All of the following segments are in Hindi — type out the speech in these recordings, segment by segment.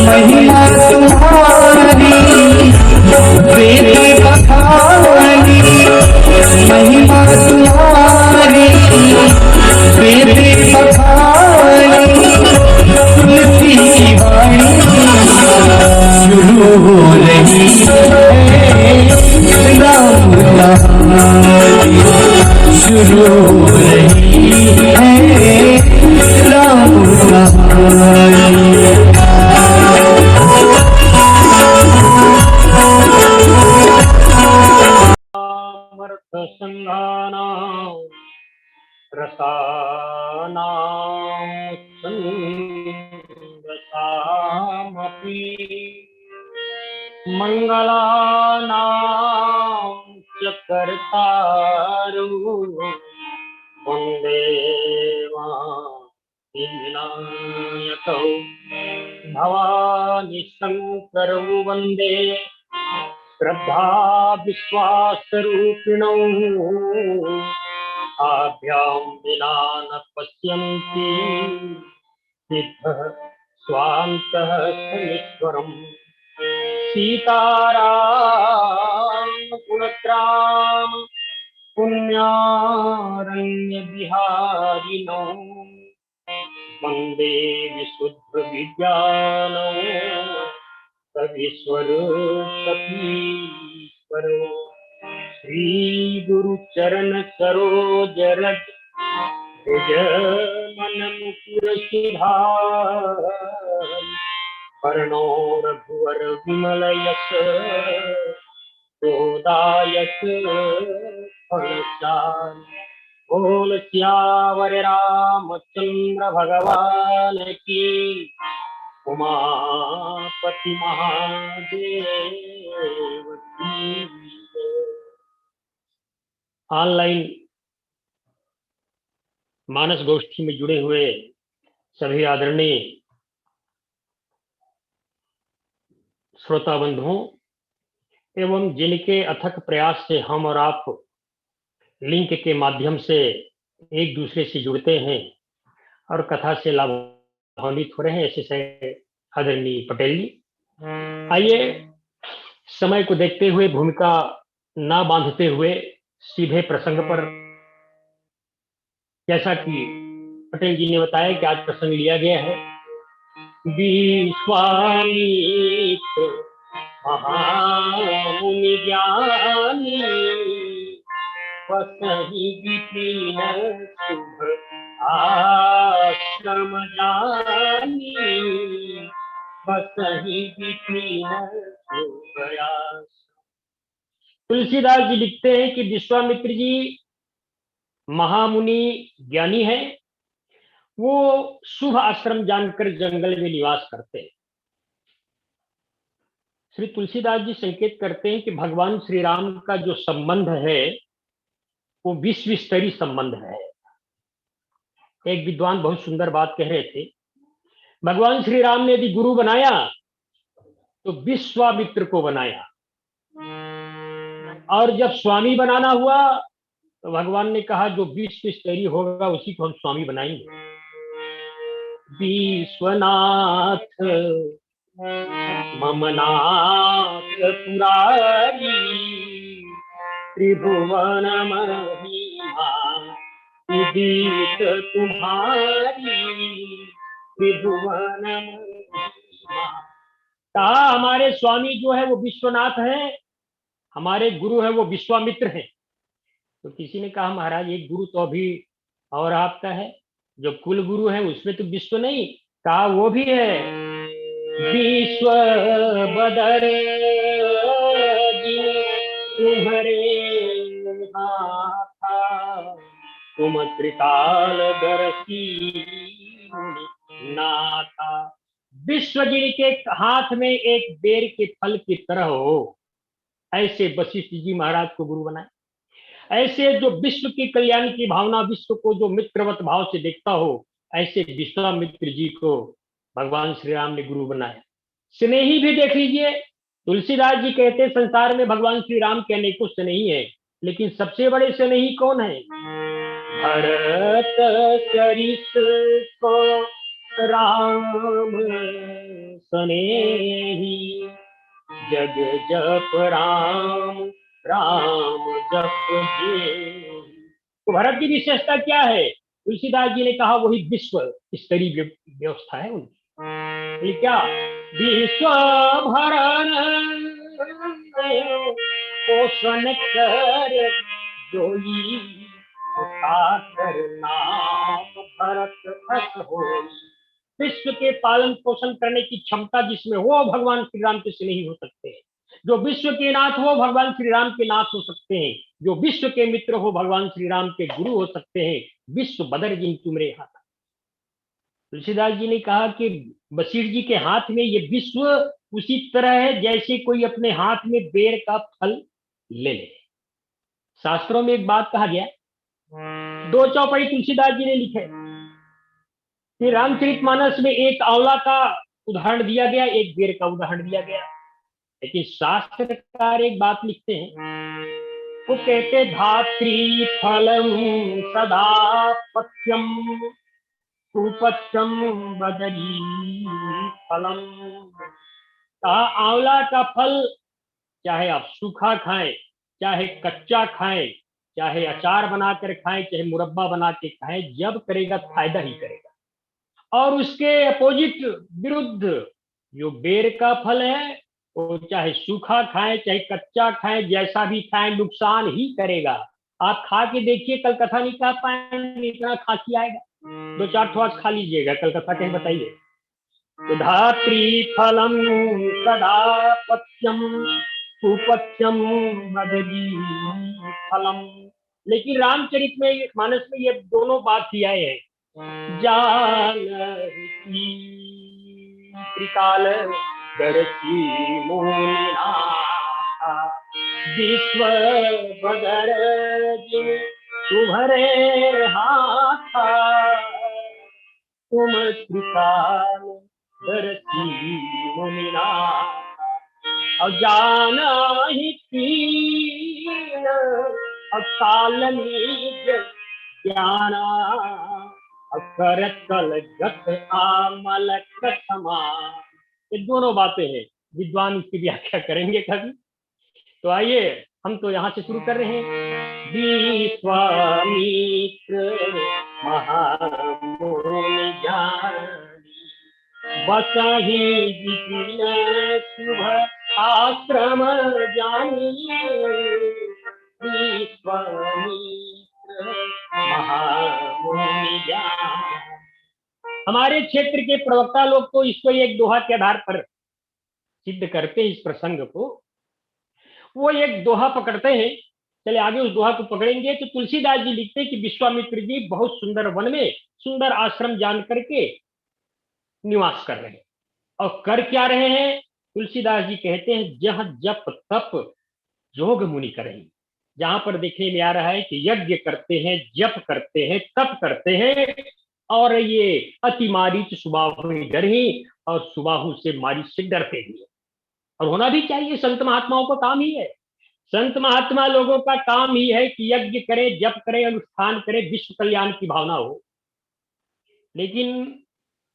महिमा तुम्हारी वेद बखानी, महिमा तुम्हारी वेद बखानी, तुलसी की वाणी शुरू हो रही है, राम कहानी शुरू हो रही है, राम कहानी। संघानां रसानां संरसामपि मंगलानां च कर्तारौ वन्दे विनायकौ भवानि शंकरौ वन्दे श्रद्धा विश्वासरूपिणौ आभ्यां विना न पश्यन्ति सिद्धः स्वान्तः शनीश्वरम् सीताराम गुणग्राम पुण्यारण्यविहारिणौ वन्दे विशुद्धविज्ञानौ कवीश्वर कपीश्वरो श्री गुरु चरण सरोज रज निज मन मुकुर सुधारि कर्णो रघुवर विमल यश प्रदायक फलचारि बोल सियावर रामचंद्र भगवान की उमापति महादेव की। ऑनलाइन मानस गोष्ठी में जुड़े हुए सभी आदरणीय श्रोता बंधुओं एवं जिनके अथक प्रयास से हम और आप लिंक के माध्यम से एक दूसरे से जुड़ते हैं और कथा से लाभान्वित हो रहे हैं, ऐसे आदरणीय पटेल जी। आइए समय को देखते हुए, भूमिका ना बांधते हुए सीधे प्रसंग पर, जैसा कि पटेल जी ने बताया कि आज प्रसंग लिया गया है विश्वामित्र महामुनि ज्ञानी वसहि विपिन शुभ आश्रम जानी, वसहि विपिन शुभ आश्रम। तुलसीदास जी लिखते हैं कि विश्वामित्र जी महामुनि ज्ञानी है, वो शुभ आश्रम जानकर जंगल में निवास करते हैं। श्री तुलसीदास जी संकेत करते हैं कि भगवान श्री राम का जो संबंध है वो विश्व स्तरीय संबंध है। एक विद्वान बहुत सुंदर बात कह रहे थे, भगवान श्री राम ने यदि गुरु बनाया तो विश्वामित्र को बनाया, और जब स्वामी बनाना हुआ तो भगवान ने कहा जो विश्व स्तरीय होगा उसी को हम स्वामी बनाएंगे। विश्वनाथ ममनाथ पुरारी त्रिभुवन महिमा विदित तुम्हारी, त्रिभुवन महिमा। कहा हमारे स्वामी जो है वो विश्वनाथ है, हमारे गुरु है वो विश्वामित्र है। तो किसी ने कहा महाराज एक गुरु तो अभी और आपका है, जो कुल गुरु है उसमें तो विश्व नहीं। कहा वो भी है, विश्व बदर तुम्हारे हाथा तुम त्रिकाल दर्शी नाथा। विश्व जिनके हाथ में एक बेर के फल की तरह हो, ऐसे वशिष्ठ जी महाराज को गुरु बनाए। ऐसे जो विश्व की कल्याण की भावना, विश्व को जो मित्रवत भाव से देखता हो, ऐसे विश्वामित्र जी को भगवान श्री राम ने गुरु बनाया। स्नेही भी देख लीजिए, तुलसीदास जी कहते हैं संसार में भगवान श्री राम के अनेकों स्नेही है, लेकिन सबसे बड़े स्नेही कौन है? भरत सरिस को राम स्नेही, जग जप राम राम जप जी। तो भरत की विशेषता क्या है? तुलसीदास जी ने कहा वही विश्व स्तरीय व्यवस्था है उनकी। बोले क्या? विश्व भरण पोषण कर जोई, उठाकर नाम भरत अस होई। विश्व के पालन पोषण करने की क्षमता जिसमें हो, भगवान श्री राम के स्नेही हो सकते हैं। जो विश्व के नाथ हो, भगवान श्री राम के नाथ हो सकते हैं। जो विश्व के मित्र हो, भगवान श्री राम के गुरु हो सकते हैं। विश्व बदर जिन तुमरे हाथ। तुलसीदास जी ने कहा कि बशीर जी के हाथ में ये विश्व उसी तरह है जैसे कोई अपने हाथ में बेर का फल ले ले। शास्त्रों में एक बात कहा गया, 2 चौपाई तुलसीदास जी ने लिखे कि रामचरितमानस में एक आंवला का उदाहरण दिया गया, एक बेर का उदाहरण दिया गया। लेकिन शास्त्रकार एक बात लिखते हैं, वो कहते धात्री फलम सदा पथ्यम कुपथ्यम बदरी फलम। आंवला का फल चाहे आप सूखा खाएं, चाहे कच्चा खाएं, चाहे अचार बनाकर खाएं, चाहे मुरब्बा बना के खाएं, जब करेगा फायदा ही करेगा। और उसके अपोजिट विरुद्ध जो बेर का फल है, वो चाहे सूखा खाएं चाहे कच्चा खाएं, जैसा भी खाएं नुकसान ही करेगा। आप खा के देखिए, कल कथा नहीं खा पाएंगे, इतना खांसी आएगा। 2-4 ठोस खा लीजिएगा, कल कथा कहीं बताइए। धात्री फलम सदा पथ्यम कुपथ्यम मदरी फलम। लेकिन रामचरित में मानस में ये दोनों बात ही आए हैं। जानकी त्रिकाल दर्शी मुनिना, विश्व बदर जिन तुम्हारे हाथा, तुम त्रिकाल दर्शी मुनिना। और जाना ही पीन और काल निज ज्ञाना, कर कल गत आमल कथमा। ये दोनों बातें हैं, विद्वान इसकी व्याख्या करेंगे कभी। तो आइए, हम तो यहाँ से शुरू कर रहे हैं। विश्वामित्र महामुनि ज्ञानी, बसहि विपिन शुभ आश्रम जानी। विश्वामित्र महामुनि ज्ञानी। हमारे क्षेत्र के प्रवक्ता लोग तो इसको एक दोहा के आधार पर सिद्ध करते हैं। इस प्रसंग को वो एक दोहा पकड़ते हैं। चले आगे उस दोहा को पकड़ेंगे। तो तुलसीदास जी लिखते हैं कि विश्वामित्र जी बहुत सुंदर वन में सुंदर आश्रम जान करके निवास कर रहे हैं। और कर क्या रहे हैं? तुलसीदास जी कहते हैं जह जप तप जोग मुनि करें। जहां पर देखने में आ रहा है कि यज्ञ करते हैं, जप करते हैं, तप करते हैं, और ये अति मारीच सुबाहु डर ही, और सुबाहु से मारीच से डरते भी है। और होना भी चाहिए, संत महात्माओं का काम ही है। संत महात्मा लोगों का काम ही है कि यज्ञ करे, जप करे, अनुष्ठान करे, विश्व कल्याण की भावना हो। लेकिन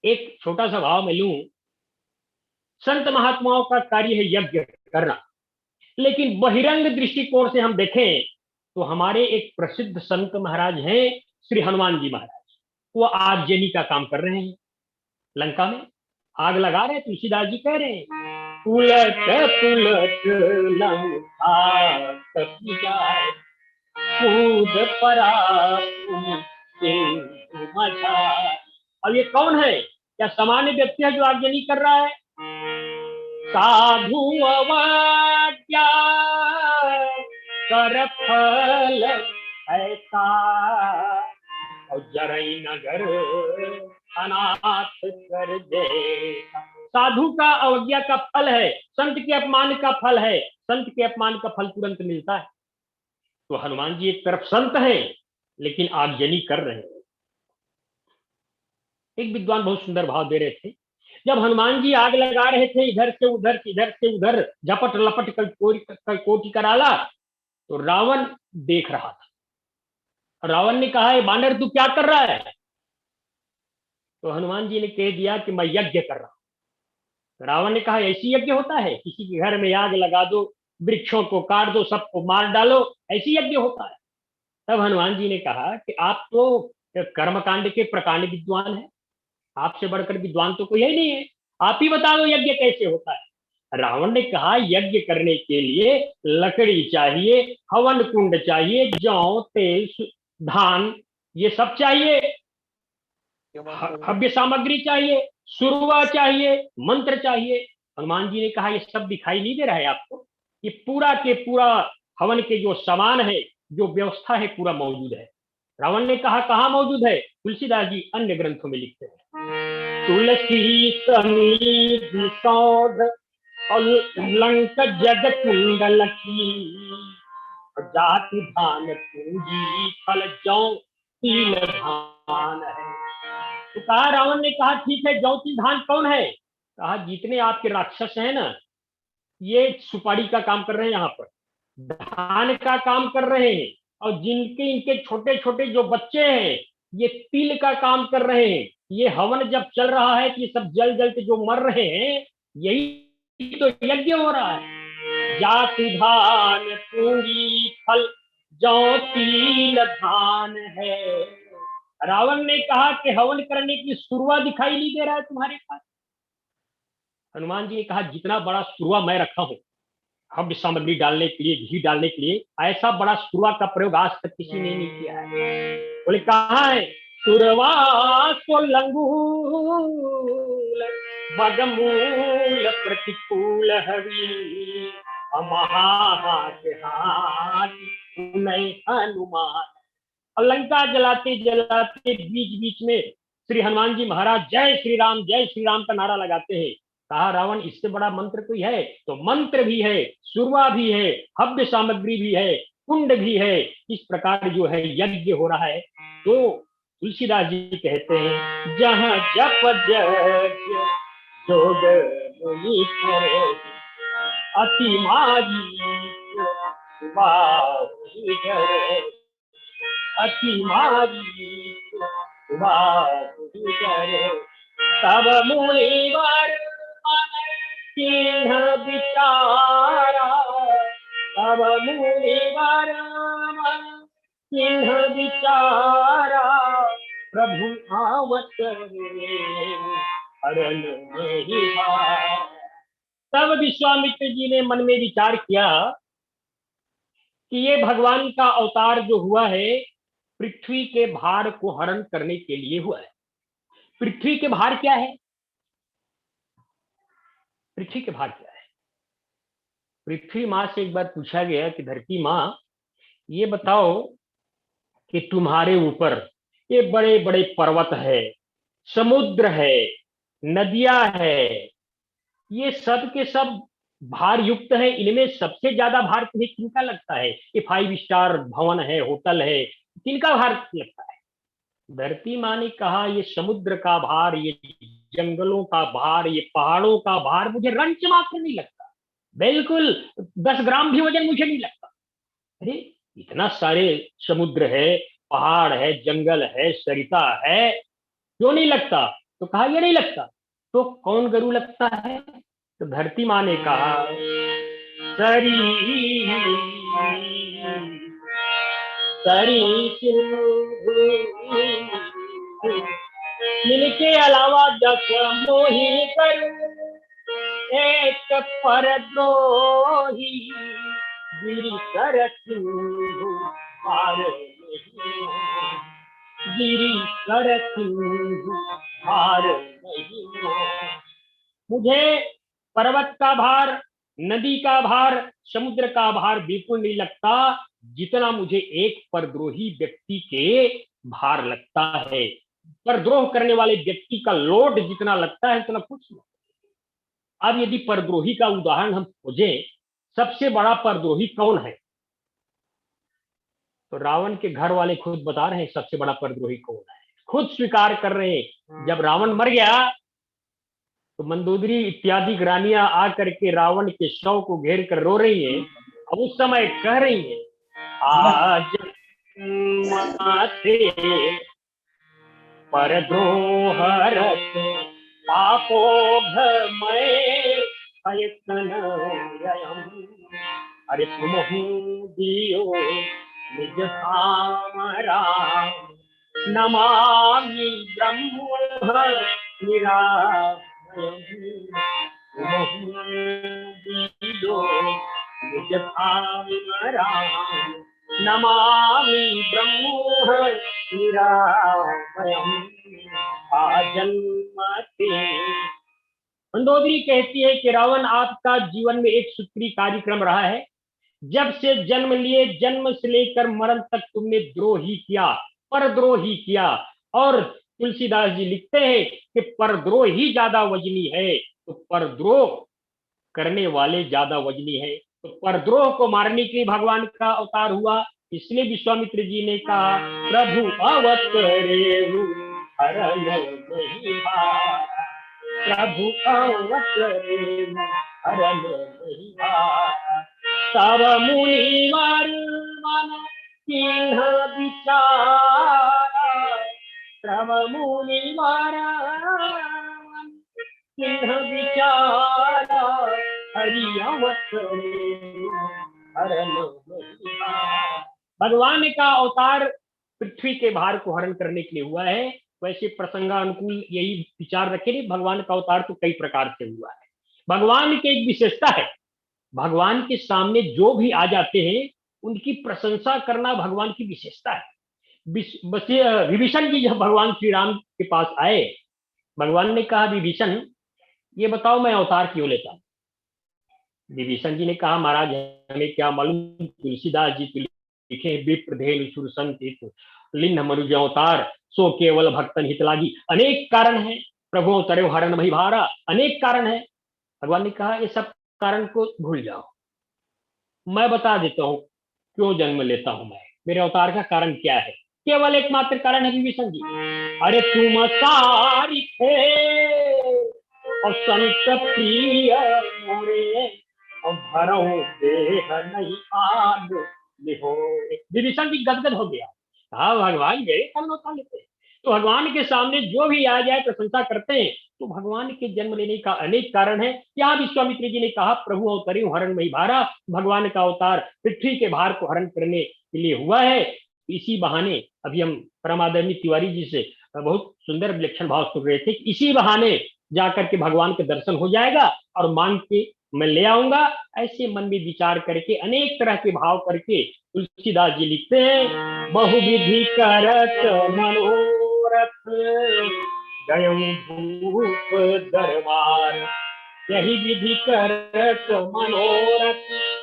एक छोटा सा भाव मैं लूं, संत महात्माओं का कार्य है यज्ञ करना, लेकिन बहिरंग दृष्टिकोण से हम देखें तो हमारे एक प्रसिद्ध संत महाराज हैं श्री हनुमान जी महाराज। वो आगजनी का काम कर रहे हैं, लंका में आग लगा रहे हैं। तुलसीदास जी कह रहे हैं उलट पुलट लंका कपी जाए, कूद परा अब ये कौन है? क्या सामान्य व्यक्ति है जो आगजनी कर रहा है? साधु अवज्ञा कर फल ऐसा, और जरई नगर अनाथ कर दे। साधु का अवज्ञा का फल है, संत के अपमान का फल है। संत के अपमान का फल तुरंत मिलता है। तो हनुमान जी एक तरफ संत हैं, लेकिन आगजनी कर रहे हैं। एक विद्वान बहुत सुंदर भाव दे रहे थे, जब हनुमान जी आग लगा रहे थे, इधर से उधर झपट लपट कोटि कराला, तो रावण देख रहा था। रावण ने कहा, बानर तू क्या कर रहा है? तो हनुमान जी ने कह दिया कि मैं यज्ञ कर रहा हूं। रावण ने कहा, ऐसी यज्ञ होता है? किसी के घर में आग लगा दो, वृक्षों को काट दो, सबको मार डालो, ऐसी यज्ञ होता है? तब हनुमान जी ने कहा कि आप तो कर्मकांड के प्रकांड विद्वान हैं, आपसे बढ़कर विद्वान तो कोई है नहीं है, आप ही बता दो यज्ञ कैसे होता है। रावण ने कहा, यज्ञ करने के लिए लकड़ी चाहिए, हवन कुंड चाहिए, जौ तेल धान ये सब चाहिए, हव्य सामग्री चाहिए, सुरवा चाहिए, मंत्र चाहिए। हनुमान जी ने कहा, ये सब दिखाई नहीं दे रहा है आपको? ये पूरा के पूरा हवन के जो सामान है, जो व्यवस्था है, पूरा मौजूद है। रावण ने कहा, कहाँ मौजूद है? तुलसीदास जी अन्य ग्रंथों में लिखते हैं, तुलसी समीधि सौध और लंक जग कुंडल की, जाति धान पूंजी फल जौ तिल धान है। तो कहा, रावण ने कहा, ठीक है, जौ तिल धान कौन है? कहा, जितने आपके राक्षस हैं ना, ये सुपारी का काम कर रहे हैं, यहाँ पर धान का काम कर रहे हैं, और जिनके इनके छोटे छोटे जो बच्चे हैं, ये तिल का काम कर रहे हैं। ये हवन जब चल रहा है, कि ये सब जल जल के जो मर रहे हैं, यही तो यज्ञ हो रहा है। जाति धान पूरी फल जौ तिल धान है। रावण ने कहा कि हवन करने की शुरुआत दिखाई नहीं दे रहा है तुम्हारे पास? हनुमान जी ने कहा, जितना बड़ा सुरवा मैं रखा हूं हव्य सामग्री डालने के लिए, घी डालने के लिए, ऐसा बड़ा सुरवा का प्रयोग आज तक किसी ने नहीं किया है। बोले, कहाँ है? सुरवा को लंगूल बगमूल प्रतिकूल हवि, हनुमान। और लंका जलाते जलाते बीच बीच में श्री हनुमान जी महाराज जय श्री राम का नारा लगाते हैं। कहा, रावण, इससे बड़ा मंत्र कोई है? तो मंत्र भी है, सुरवा भी है, हव्य सामग्री भी है, कुंड भी है। इस प्रकार जो है यज्ञ हो रहा है। तो तुलसीदास जी कहते हैं, जहां जप यज्ञ जोग मुनि करे, अति मारी अति मारी तब मुनिवर चिन्ह विचारा, तब मुनिवर चिन्ह विचारा, प्रभु आवत हरण नहीं भार। तब विश्वामित्र जी ने मन में विचार किया कि ये भगवान का अवतार जो हुआ है, पृथ्वी के भार को हरण करने के लिए हुआ है। पृथ्वी के भार क्या है? पृथ्वी के भार क्या है? पृथ्वी माँ से एक बार पूछा गया कि धरती माँ, ये बताओ कि तुम्हारे ऊपर ये बड़े बड़े पर्वत है, समुद्र है, नदियां है, ये सब के सब भार युक्त है, इनमें सबसे ज्यादा भार तुम्हें किनका लगता है? ये 5 स्टार भवन है, होटल है, किनका भार लगता है? धरती माँ ने कहा, ये समुद्र का भार, ये जंगलों का भार, ये पहाड़ों का भार मुझे रंच मात्र नहीं लगता, बिल्कुल 10 ग्राम भी वजन मुझे नहीं लगता। अरे इतना सारे समुद्र है, पहाड़ है, जंगल है, सरिता है, क्यों नहीं लगता? तो कहा, ये नहीं लगता। तो कौन गरु लगता है? तो धरती माँ ने कहा, सरी सरी इनके अलावा 10 मोही करूं, एक परद्रोही, गिरी कर सिंधु पार नहीं, गिरी कर सिंधु पार नहीं। मुझे पर्वत का भार, नदी का भार, समुद्र का भार बिल्कुल नहीं लगता, जितना मुझे एक परद्रोही व्यक्ति के भार लगता है। परद्रोह करने वाले व्यक्ति का लोड जितना लगता है, उतना कुछ नहीं। अब यदि परद्रोही का उदाहरण हम खोजें, सबसे बड़ा परद्रोही कौन है? तो रावण के घर वाले खुद बता रहे हैं सबसे बड़ा परद्रोही कौन है, खुद स्वीकार कर रहे हैं। जब रावण मर गया तो मंदोदरी इत्यादि रानियां आकर के रावण के शव को घेर कर रो रही हैं। अब उस समय कह रही हैं, आज माथे पर द्रोहरत पापोघमय अयतनयम्। अरे तुमहु दियो निज धाम राम, नमामि ब्रह्म निरामयम्। तुमहु दियो निज धाम राम, नमामि ब्रह्म निरामयम्। आजन्मते। मंदोदरी कहती है कि रावण, आपका जीवन में एक सूत्री कार्यक्रम रहा है। जब से जन्म लिए, जन्म से लेकर मरण तक तुमने द्रोही किया, परद्रोही किया। और तुलसीदास जी लिखते हैं कि परद्रोही ज्यादा वजनी है, तो परद्रोह करने वाले ज्यादा वजनी है। तो परद्रोह को मारने के लिए भगवान का अवतार हुआ। इसलिए विश्वामित्र जी ने कहा, प्रभु अवतरेउ हरन महिमा, प्रभु अवतरेउ हरन महिमा। तब मुनिवर मन किन्ह विचारा, तब मुनिवर किन्ह विचारा, हरि अवतरेउ हरन महिमा। भगवान का अवतार पृथ्वी के भार को हरण करने के लिए हुआ है। वैसे प्रसंगानुकूल यही विचार रखे, भगवान का अवतार तो कई प्रकार से हुआ है। भगवान की एक विशेषता है, भगवान के सामने जो भी आ जाते हैं उनकी प्रशंसा करना भगवान की विशेषता है। विभीषण जी जब भगवान श्री राम के पास आए, भगवान ने कहा, विभीषण ये बताओ मैं अवतार क्यों लेता हूं। विभीषण जी ने कहा, महाराज हमें क्या मालूम, तुलसीदास जी तो लिखे, विप्रधेनु सुरसंत लिन्ह मनुज अवतार, सो केवल भक्तन हित लागी। अनेक कारण है, प्रभु अवतरे हरण मही भारा, अनेक कारण है। भगवान ने कहा, ये सब कारण को भूल जाओ, मैं बता देता हूं क्यों जन्म लेता हूं मैं, मेरे अवतार का कारण क्या है। केवल एकमात्र कारण है विभीषण जी। अरे तुम सारी थे और संत प्रिय मोरे, और भरो देह नहीं आग लिहो। विभीषण जी गदगद हो गया। हाँ भगवान मेरे कारण अवतार लेते हैं। तो भगवान के सामने जो भी आ जाए प्रशंसा करते हैं। तो भगवान के जन्म लेने का अनेक कारण है। यहाँ विश्वामित्र जी ने कहा, प्रभु अवतरे हरण मही भारा, भगवान का अवतार पृथ्वी के भार को हरण करने के लिए हुआ है। इसी बहाने अभी हम परमादरणीय तिवारी जी से बहुत सुंदर विलक्षण भाव सुन रहे थे, इसी बहाने जाकर के भगवान के दर्शन हो जाएगा और मांग के मैं ले आऊंगा। ऐसे मन में विचार करके अनेक तरह के भाव करके तुलसीदास जी लिखते हैं, बहुविधि करत मनोरथ गयं भूप दरबार, यही विधि करत मनोरथ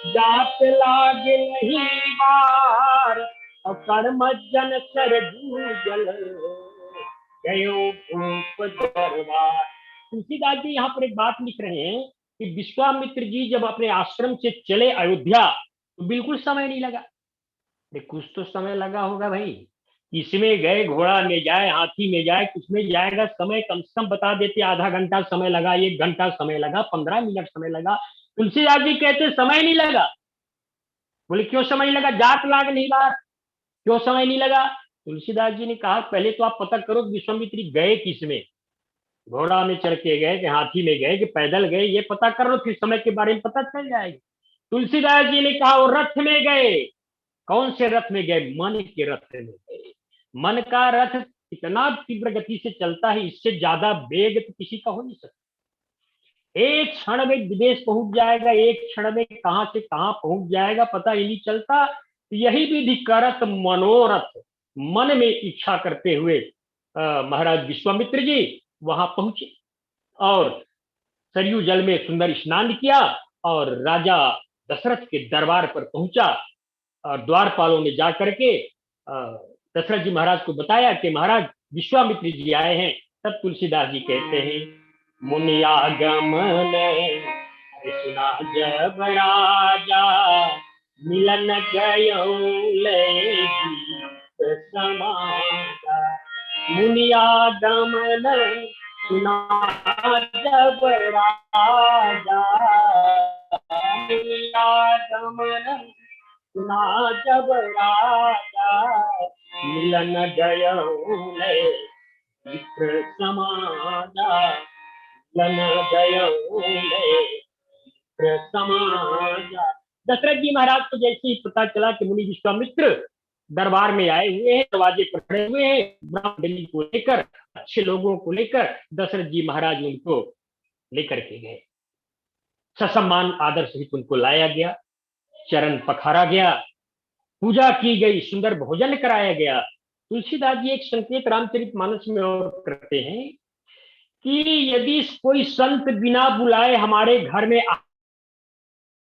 जात लागे नहीं बार, और कर्म जन सरजू जल गयो भूप दरबार। तुलसीदास जी यहाँ पर एक बात लिख रहे हैं कि विश्वामित्र जी जब अपने आश्रम से चले अयोध्या, तो बिल्कुल समय नहीं लगा। कुछ तो समय लगा होगा भाई, इसमें गए, घोड़ा में जाए, हाथी में जाए, कुछ में जाएगा, समय कम से कम बता देते, आधा घंटा समय लगा, 1 घंटा समय लगा, 15 मिनट समय लगा। तुलसीदास जी कहते समय नहीं लगा। बोले क्यों समय नहीं लगा, जात लाग नहीं बार, क्यों समय नहीं लगा। तुलसीदास जी ने कहा, पहले तो आप पता करो विश्वामित्र गए किस में, घोड़ा में चढ़ के गए कि हाथी में गए कि पैदल गए, ये पता कर लो, फिर समय के बारे में पता चल जाएगा। तुलसीदास जी ने कहा, वो रथ में गए। कौन से रथ में गए, मन के रथ में गए। मन का रथ इतना तीव्र गति से चलता है, इससे ज्यादा वेग तो किसी का हो नहीं सकता। एक क्षण में विदेश पहुंच जाएगा, एक क्षण में कहां से कहां पहुंच जाएगा पता ही नहीं चलता। यही विधि करत मनोरथ, मन में इच्छा करते हुए महाराज विश्वामित्र जी वहां पहुंचे और सरयू जल में सुंदर स्नान किया और राजा दशरथ के दरबार पर पहुंचा। और द्वारपालों ने जाकर के दशरथ जी महाराज को बताया कि महाराज विश्वामित्र जी आए हैं। तब तुलसीदास जी कहते हैं, मुनि आगमन सुना जब राजा, मिलन गयो ले गीत समाजा। मुनि आगमन सुना जब राजा गमन, सुना जब राजा मिलन गयऊ ने मित्र समाजा, मिलन गयऊ ने मित्र समाजा। दशरथ जी महाराज को जैसे ही पता चला कि मुनि विश्वामित्र दरबार में आए हुए हैं, दरवाजे पर खड़े हुए हैं, ब्राह्मणी को लेकर, अच्छे लोगों को लेकर, दशरथ जी महाराज उनको लेकर के गए। ससम्मान आदर सहित उनको लाया गया, चरण पखारा गया, पूजा की गई, सुंदर भोजन कराया गया। तुलसीदास जी एक संकेत रामचरितमानस में और करते हैं कि यदि कोई संत बिना बुलाए हमारे घर में